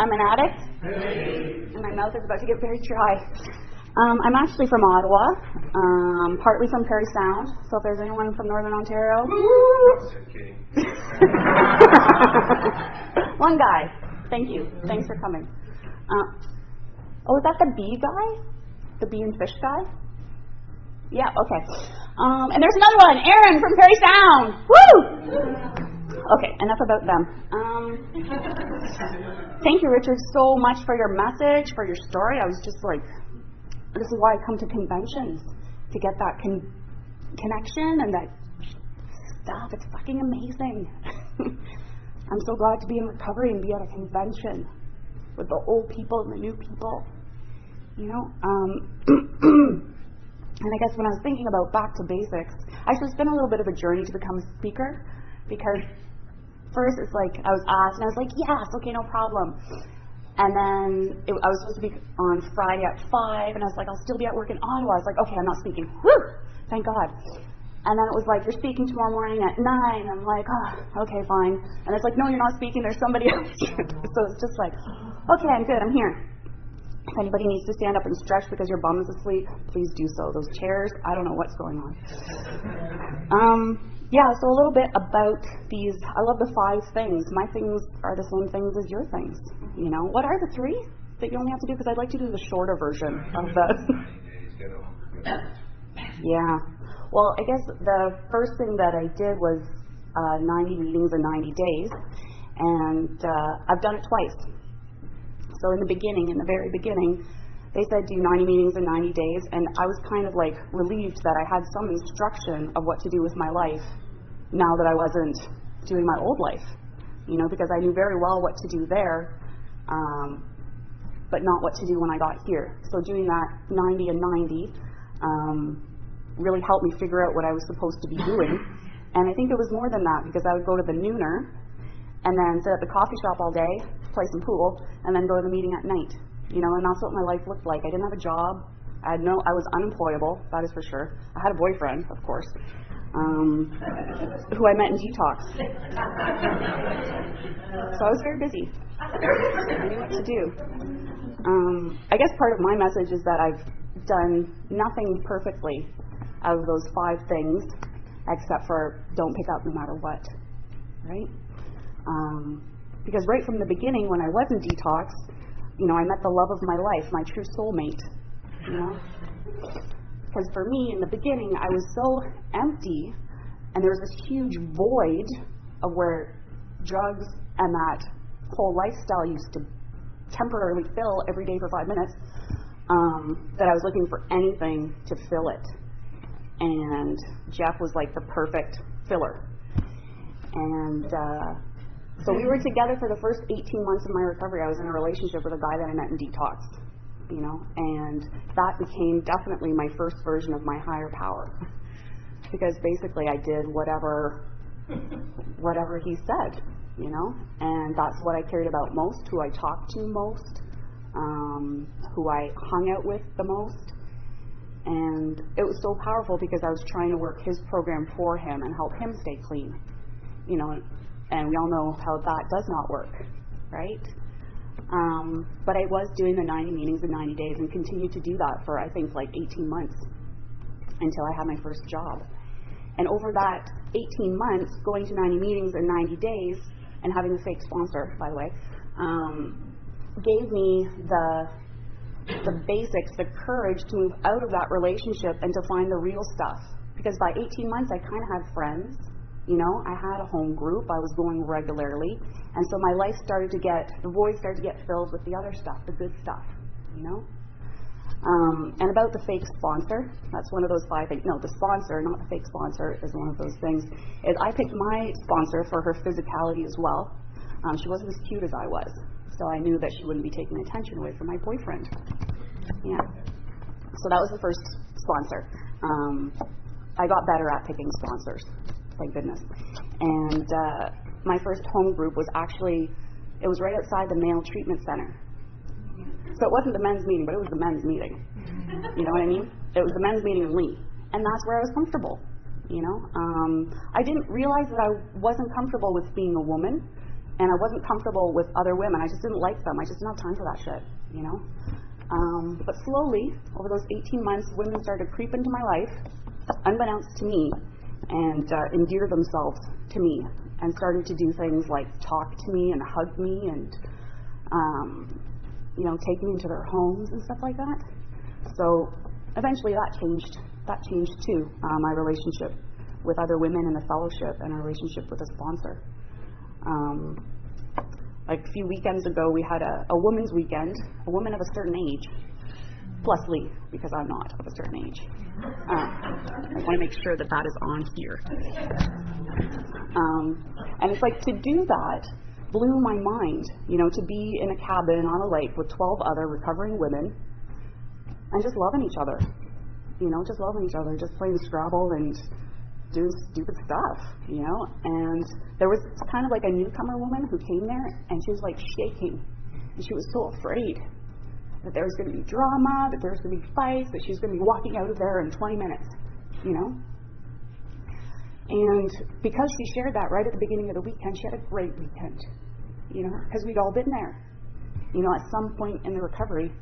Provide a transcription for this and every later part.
I'm an addict, and my mouth is about to get very dry. I'm actually from Ottawa, partly from Parry Sound, so if there's anyone from Northern Ontario... One guy. Thank you. Thanks for coming. Is that the bee guy? The bee and fish guy? Yeah, okay. And there's another one, Aaron from Parry Sound. Woo! Okay, enough about them. Thank you, Richard, so much for your message, for your story. I was just like, this is why I come to conventions, to get that connection and that stuff. It's fucking amazing. I'm so glad to be in recovery and be at a convention with the old people and the new people. You know, and I guess when I was thinking about back to basics, actually it's been a little bit of a journey to become a speaker, because first it's like I was asked and I was like, yes, okay, no problem. And then I was supposed to be on Friday at 5, and I was like, I'll still be at work in Ottawa. I was like, okay, I'm not speaking. Woo! Thank God. And then it was like, you're speaking tomorrow morning at 9. I'm like, oh, okay, fine. And it's like, no, you're not speaking. There's somebody else. So it's just like, okay, I'm good. I'm here. If anybody needs to stand up and stretch because your bum is asleep, please do so. Those chairs, I don't know what's going on. Yeah, so a little bit about these. I love the 5 things. My things are the same things as your things. You know, what are the 3 that you only have to do? Because I'd like to do the shorter version of that. Yeah. Well, I guess the first thing that I did was 90 meetings in 90 days, and I've done it twice. So in the very beginning, they said do 90 meetings in 90 days, and I was kind of like relieved that I had some instruction of what to do with my life now that I wasn't doing my old life, you know, because I knew very well what to do there, but not what to do when I got here. So doing that 90 and 90 really helped me figure out what I was supposed to be doing, and I think it was more than that, because I would go to the nooner and then sit at the coffee shop all day, play some pool, and then go to the meeting at night. You know, and that's what my life looked like. I didn't have a job. I was unemployable, that is for sure. I had a boyfriend, of course, who I met in detox. So I was very busy. I knew what to do. I guess part of my message is that I've done nothing perfectly out of those 5 things, except for don't pick up no matter what, right? Because right from the beginning, when I was in detox, you know, I met the love of my life, my true soulmate, you know? Because for me, in the beginning, I was so empty, and there was this huge void of where drugs and that whole lifestyle used to temporarily fill every day for 5 minutes, that I was looking for anything to fill it. And Jeff was like the perfect filler. And so we were together for the first 18 months of my recovery. I was in a relationship with a guy that I met in detox, you know, and that became definitely my first version of my higher power, because basically I did whatever he said, you know, and that's what I cared about most, who I talked to most, who I hung out with the most. And it was so powerful because I was trying to work his program for him and help him stay clean, you know, and we all know how that does not work, right? But I was doing the 90 meetings in 90 days and continued to do that for, I think, like 18 months until I had my first job. And over that 18 months, going to 90 meetings in 90 days and having a fake sponsor, by the way, gave me the basics, the courage to move out of that relationship and to find the real stuff. Because by 18 months, I kind of had friends. You know, I had a home group, I was going regularly, and so my life started to the void started to get filled with the other stuff, the good stuff, you know? And about the fake sponsor, that's one of those 5 things. No, the sponsor, not the fake sponsor, is one of those things. I picked my sponsor for her physicality as well. She wasn't as cute as I was, so I knew that she wouldn't be taking attention away from my boyfriend. Yeah. So that was the first sponsor. I got better at picking sponsors. Thank goodness. And my first home group was actually, it was right outside the male treatment center. So it wasn't the men's meeting, but it was the men's meeting. You know what I mean? It was the men's meeting in Lee. And that's where I was comfortable, you know? I didn't realize that I wasn't comfortable with being a woman and I wasn't comfortable with other women. I just didn't like them. I just didn't have time for that shit, you know? But slowly, over those 18 months, women started to creep into my life, unbeknownst to me, and endear themselves to me, and started to do things like talk to me and hug me and, you know, take me into their homes and stuff like that. So eventually that changed. That changed too, my relationship with other women in the fellowship and a relationship with a sponsor. Like a few weekends ago, we had a women's weekend, a woman of a certain age, plus Lee, because I'm not of a certain age. I want to make sure that that is on here. And it's like, to do that blew my mind, you know, to be in a cabin on a lake with 12 other recovering women and just loving each other, you know, just loving each other, just playing Scrabble and doing stupid stuff, you know. And there was kind of like a newcomer woman who came there, and she was like shaking, and she was so afraid that there was going to be drama, that there was going to be fights, that she was going to be walking out of there in 20 minutes, you know. And because she shared that right at the beginning of the weekend, she had a great weekend, you know, because we'd all been there, you know, at some point in the recovery.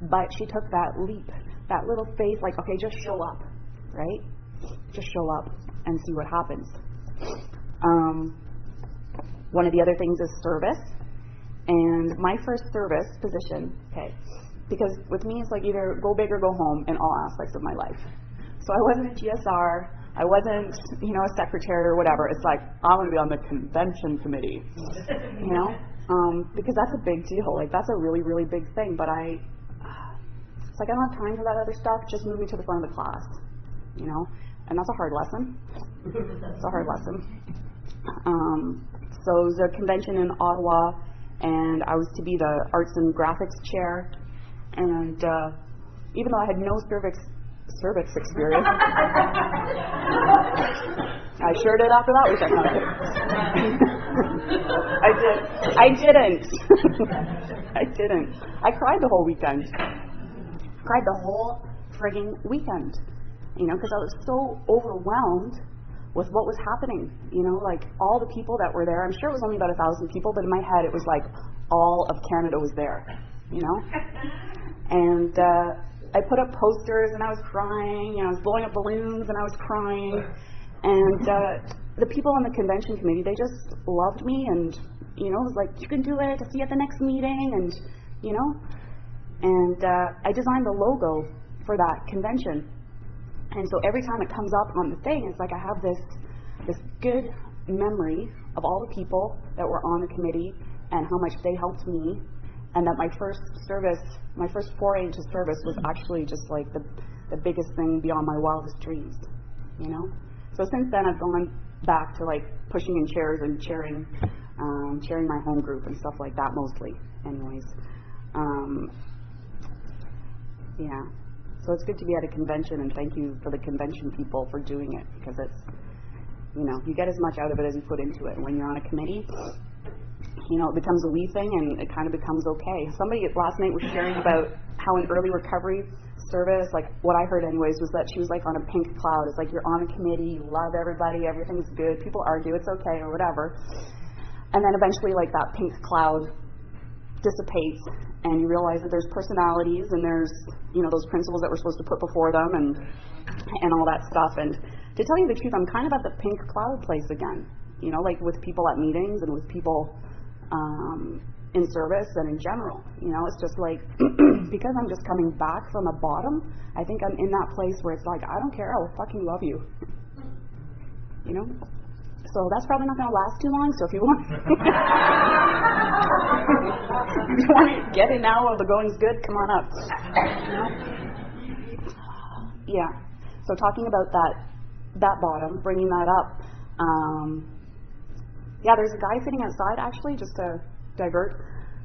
But she took that leap, that little faith, like, okay, just show up, right? Just show up and see what happens. One of the other things is service. And my first service position, okay, because with me it's like either go big or go home in all aspects of my life. So I wasn't a GSR, I wasn't, you know, a secretary or whatever. It's like, I'm going to be on the convention committee, you know, because that's a big deal. Like, that's a really, really big thing. But it's like, I don't have time for that other stuff. Just move me to the front of the class, you know. And that's a hard lesson. It's a hard lesson. So it was a convention in Ottawa, and I was to be the arts and graphics chair. And even though I had no cervix experience, I sure did after that weekend. I didn't. I cried the whole weekend. Cried the whole frigging weekend. You know, because I was so overwhelmed with what was happening, you know, like all the people that were there. I'm sure it was only about 1,000 people, but in my head it was like all of Canada was there, you know. And I put up posters and I was crying, and I was blowing up balloons and I was crying. And the people on the convention committee, they just loved me, and, you know, it was like, you can do it, I'll see you at the next meeting, and, you know. And I designed the logo for that convention. And so every time it comes up on the thing, it's like I have this good memory of all the people that were on the committee and how much they helped me, and that my first foray into service was actually just like the biggest thing beyond my wildest dreams, you know. So since then I've gone back to like pushing in chairs and chairing my home group and stuff like that, mostly anyways. Yeah. So it's good to be at a convention, and thank you for the convention people for doing it, because it's, you know, you get as much out of it as you put into it. And when you're on a committee, you know, it becomes a we thing, and it kind of becomes okay. Somebody last night was sharing about how in early recovery service, like what I heard anyways, was that she was like on a pink cloud. It's like you're on a committee, you love everybody, everything's good, people argue, it's okay or whatever. And then eventually like that pink cloud dissipates, and you realize that there's personalities, and there's, you know, those principles that we're supposed to put before them, and all that stuff. And to tell you the truth, I'm kind of at the pink cloud place again, you know, like with people at meetings and with people in service and in general. You know, it's just like, because I'm just coming back from a bottom, I think I'm in that place where it's like, I don't care, I will fucking love you, you know. So that's probably not going to last too long. So if you want, if you want to get in now while the going's good, come on up. You know? Yeah. So talking about that bottom, bringing that up. Yeah, there's a guy sitting outside, actually, just to divert.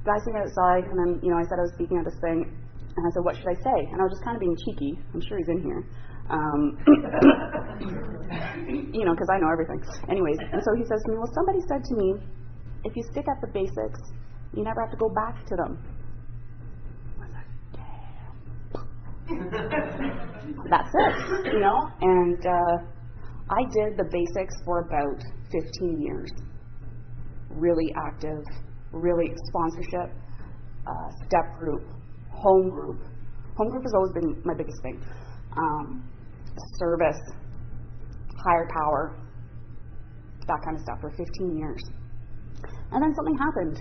Guy sitting outside, and then, you know, I said I was speaking at this thing, and I said, what should I say? And I was just kind of being cheeky. I'm sure he's in here. You know, because I know everything. Anyways, and so he says to me, well, somebody said to me, if you stick at the basics, you never have to go back to them. I was like, damn. That's it, you know? And I did the basics for about 15 years. really active, really sponsorship, step group, home group. Home group has always been my biggest thing. Service, higher power, that kind of stuff for 15 years. And then something happened.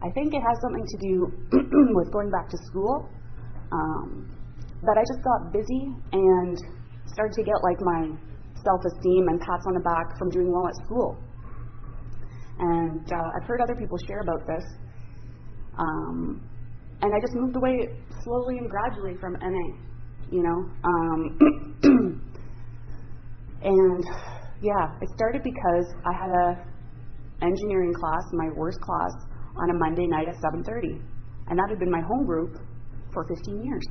I think it has something to do with going back to school, that I just got busy and started to get like my self-esteem and pats on the back from doing well at school. And I've heard other people share about this. And I just moved away slowly and gradually from NA, you know. And yeah, it started because I had a engineering class, my worst class, on a Monday night at 7:30. And that had been my home group for 15 years.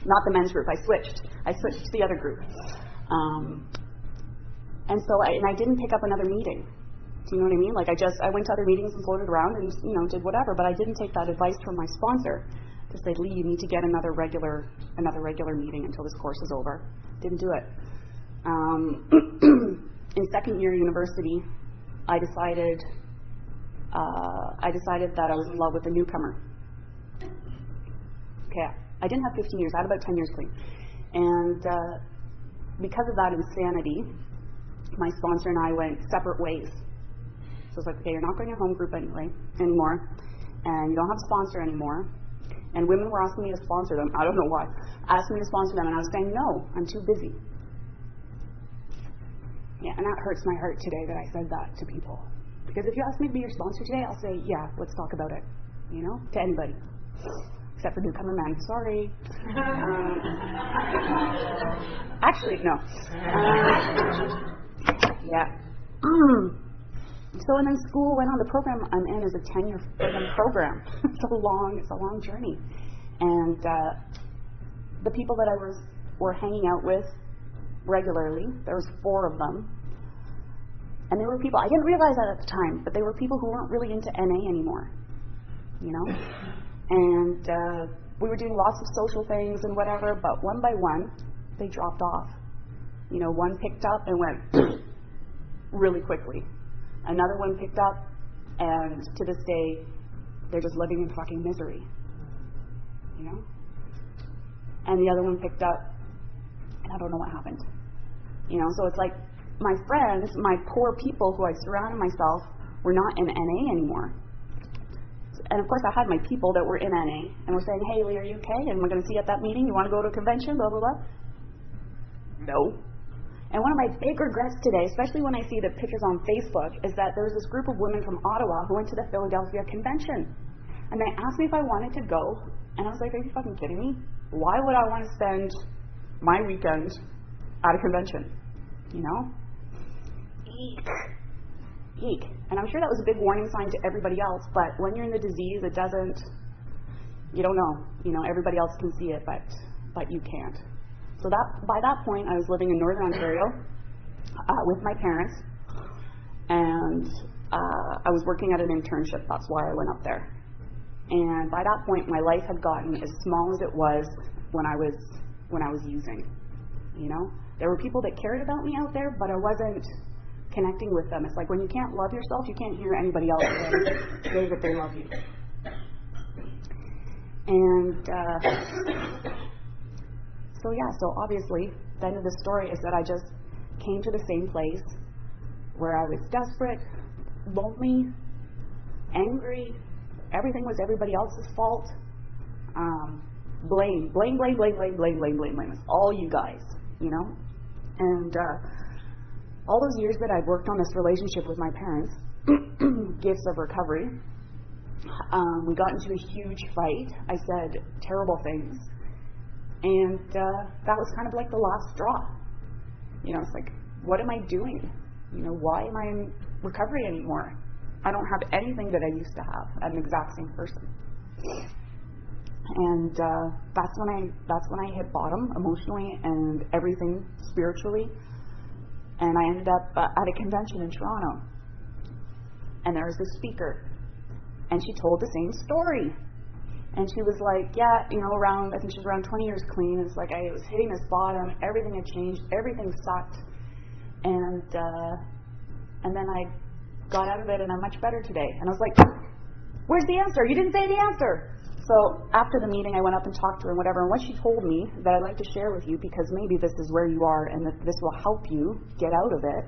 Not the men's group, I switched to the other group. And so I didn't pick up another meeting. Do you know what I mean? Like I went to other meetings and floated around and, you know, did whatever, but I didn't take that advice from my sponsor to say, Lee, you need to get another regular meeting until this course is over. Didn't do it. In second year university, I decided that I was in love with a newcomer. Okay, I didn't have 15 years, I had about 10 years clean. And because of that insanity, my sponsor and I went separate ways. So it's like, okay, you're not going to home group anymore, and you don't have a sponsor anymore. And women were asking me to sponsor them, I don't know why, asked me to sponsor them, and I was saying, no, I'm too busy. Yeah, and that hurts my heart today that I said that to people. Because if you ask me to be your sponsor today, I'll say, yeah, let's talk about it, you know, to anybody. Except for newcomer men, sorry. Actually, no. Yeah. So and then school went on. The program I'm in is a 10-year program. It's a long journey. And the people that I were hanging out with regularly, there was 4 of them. And they were people, I didn't realize that at the time, but they were people who weren't really into NA anymore, you know? And we were doing lots of social things and whatever, but one by one, they dropped off. You know, one picked up and went really quickly. Another one picked up, and to this day, they're just living in fucking misery, you know? And the other one picked up, and I don't know what happened. You know, so it's like, my friends, my poor people who I surrounded myself, were not in NA anymore. And of course I had my people that were in NA, and were saying, hey Lee, are you okay? And we're going to see you at that meeting, you want to go to a convention, blah, blah, blah. No. And one of my big regrets today, especially when I see the pictures on Facebook, is that there was this group of women from Ottawa who went to the Philadelphia convention. And they asked me if I wanted to go, and I was like, are you fucking kidding me? Why would I want to spend my weekend at a convention? You know? Eek. And I'm sure that was a big warning sign to everybody else, but when you're in the disease, it doesn't, you don't know. You know, everybody else can see it, but you can't. So that by that point, I was living in Northern Ontario with my parents, and I was working at an internship. That's why I went up there. And by that point, my life had gotten as small as it was when I was using. You know, there were people that cared about me out there, but I wasn't connecting with them. It's like when you can't love yourself, you can't hear anybody else say that they love you. And so obviously, the end of the story is that I just came to the same place where I was desperate, lonely, angry. Everything was everybody else's fault. Blame. It's all you guys, you know? And all those years that I'd worked on this relationship with my parents, gifts of recovery, we got into a huge fight. I said terrible things. And that was kind of like the last straw. You know, it's like, what am I doing? You know, why am I in recovery anymore? I don't have anything that I used to have. I'm the exact same person. And that's when I hit bottom emotionally and everything spiritually. And I ended up at a convention in Toronto. And there was this speaker. And she told the same story. And she was like, yeah, you know, I think she was around 20 years clean. It's like I was hitting this bottom. Everything had changed. Everything sucked. And then I got out of it and I'm much better today. And I was like, where's the answer? You didn't say the answer. So after the meeting, I went up and talked to her and whatever, and what she told me that I'd like to share with you, because maybe this is where you are and that this will help you get out of it.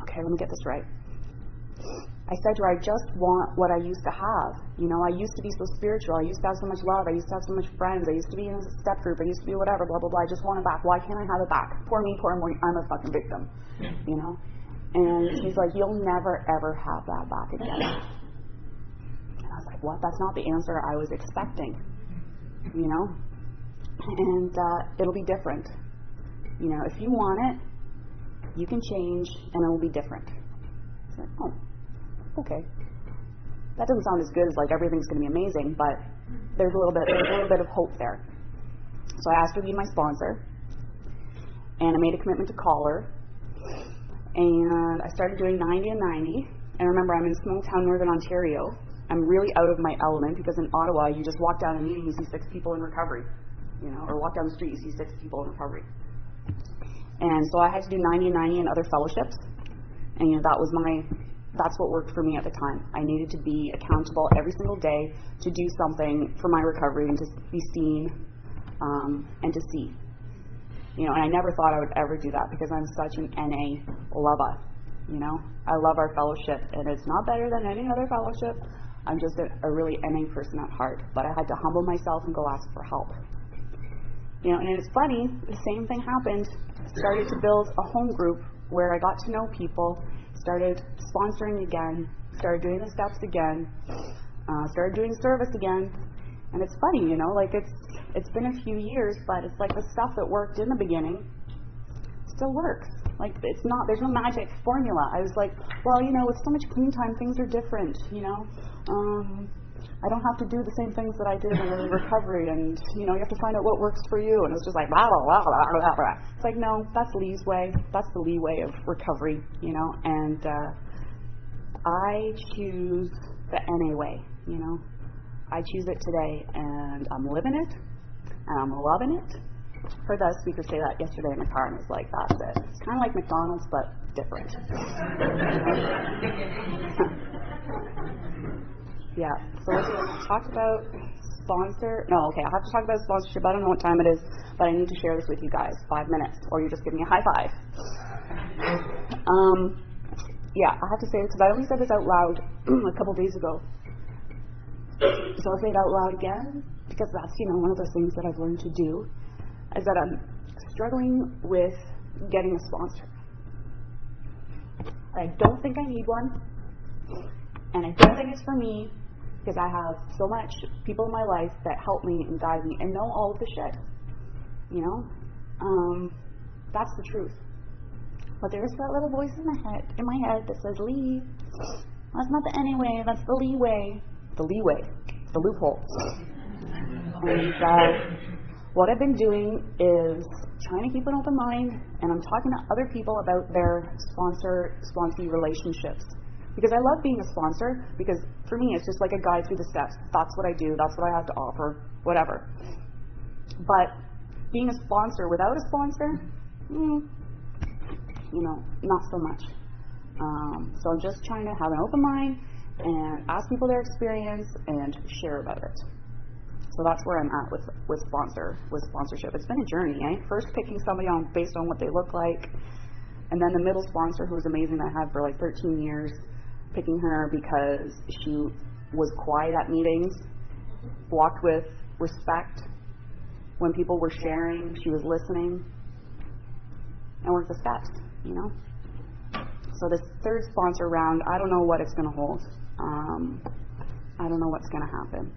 Okay, let me get this right. I said to her, I just want what I used to have. You know, I used to be so spiritual. I used to have so much love. I used to have so much friends. I used to be in a step group. I used to be whatever, blah, blah, blah. I just want it back. Why can't I have it back? Poor me, I'm a fucking victim. You know? And she's like, you'll never, ever have that back again. And I was like, what? That's not the answer I was expecting. You know? And it'll be different. You know, if you want it, you can change and it will be different. It's like, oh. Okay, that doesn't sound as good as like everything's going to be amazing, but there's a little bit of hope there. So I asked her to be my sponsor, and I made a commitment to call her, and I started doing 90 and 90. And remember, I'm in small town northern Ontario. I'm really out of my element, because in Ottawa, you just walk down a meeting, you see 6 people in recovery, you know, or walk down the street, you see 6 people in recovery. And so I had to do 90 and 90 and other fellowships, and you know, that's what worked for me at the time. I needed to be accountable every single day to do something for my recovery and to be seen and to see. You know, and I never thought I would ever do that, because I'm such an NA lover. You know, I love our fellowship, and it's not better than any other fellowship. I'm just a really NA person at heart, but I had to humble myself and go ask for help. You know, and it's funny, the same thing happened. I started to build a home group where I got to know people, started sponsoring again, started doing the steps again, started doing service again. And it's funny, you know, like it's been a few years, but it's like the stuff that worked in the beginning still works. Like, it's not, there's no magic formula. I was like, well, you know, with so much clean time, things are different, you know. I don't have to do the same things that I did in early recovery, and, you know, you have to find out what works for you. And it was just like, blah, blah, blah, blah, blah, blah. It's like, no, that's Lee's way. That's the Lee way of recovery, you know. And I choose the NA way, you know. I choose it today, and I'm living it, and I'm loving it. Heard that speaker say that yesterday in the car, and I was like, that's it. It's kind of like McDonald's, but different. Yeah, so let's talk about sponsor. No, okay, I have to talk about sponsorship. I don't know what time it is, but I need to share this with you guys. 5 minutes, or you're just giving me a high five. Yeah, I have to say this, because I only said this out loud a couple days ago. So I'll say it out loud again, because that's, you know, one of those things that I've learned to do, is that I'm struggling with getting a sponsor. I don't think I need one, and I don't think it's for me, because I have so much people in my life that help me and guide me and know all of the shit, you know. That's the truth. But there's that little voice in my head that says, Lee, that's not the NA way, that's the Lee way. The leeway, the loophole. And what I've been doing is trying to keep an open mind, and I'm talking to other people about their sponsee relationships. Because I love being a sponsor, because for me it's just like a guide through the steps. That's what I do, that's what I have to offer, whatever. But being a sponsor without a sponsor, you know, not so much. So I'm just trying to have an open mind and ask people their experience and share about it. So that's where I'm at with sponsorship. It's been a journey, eh? First picking somebody on based on what they look like, and then the middle sponsor, who was amazing, that I had for like 13 years, picking her because she was quiet at meetings, walked with respect when people were sharing, she was listening, and worked the steps, you know. So this third sponsor round, I don't know what it's going to hold. I don't know what's going to happen.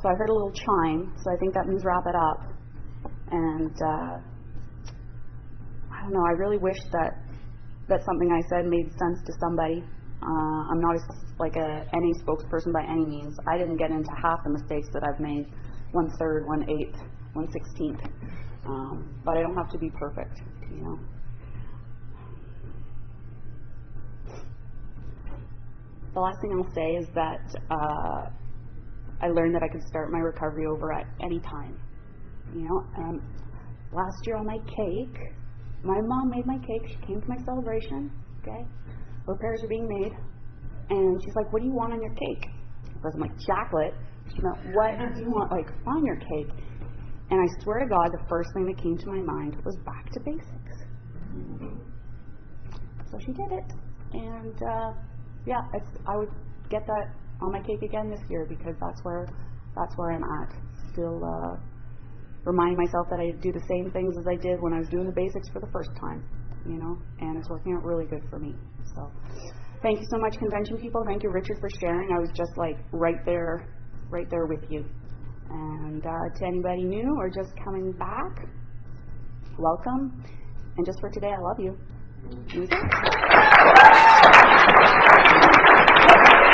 So I heard a little chime, so I think that means wrap it up. And I don't know, I really wish that something I said made sense to somebody. I'm not like any spokesperson by any means. I didn't get into half the mistakes that I've made, 1/3, 1/8, 1/16. But I don't have to be perfect, you know. The last thing I'll say is that I learned that I could start my recovery over at any time. You know, last year on my cake, my mom made my cake. She came to my celebration, okay? Repairs are being made. And she's like, what do you want on your cake? Because I'm like, chocolate. She went, what do you want, like, on your cake? And I swear to God, the first thing that came to my mind was back to basics. So she did it. And, yeah, I would get that on my cake again this year because that's where I'm at. Still reminding myself that I do the same things as I did when I was doing the basics for the first time, you know, and it's working out really good for me. So thank you so much, convention people. Thank you, Richard, for sharing. I was just like right there with you. And to anybody new or just coming back, welcome. And just for today, I love you. Music.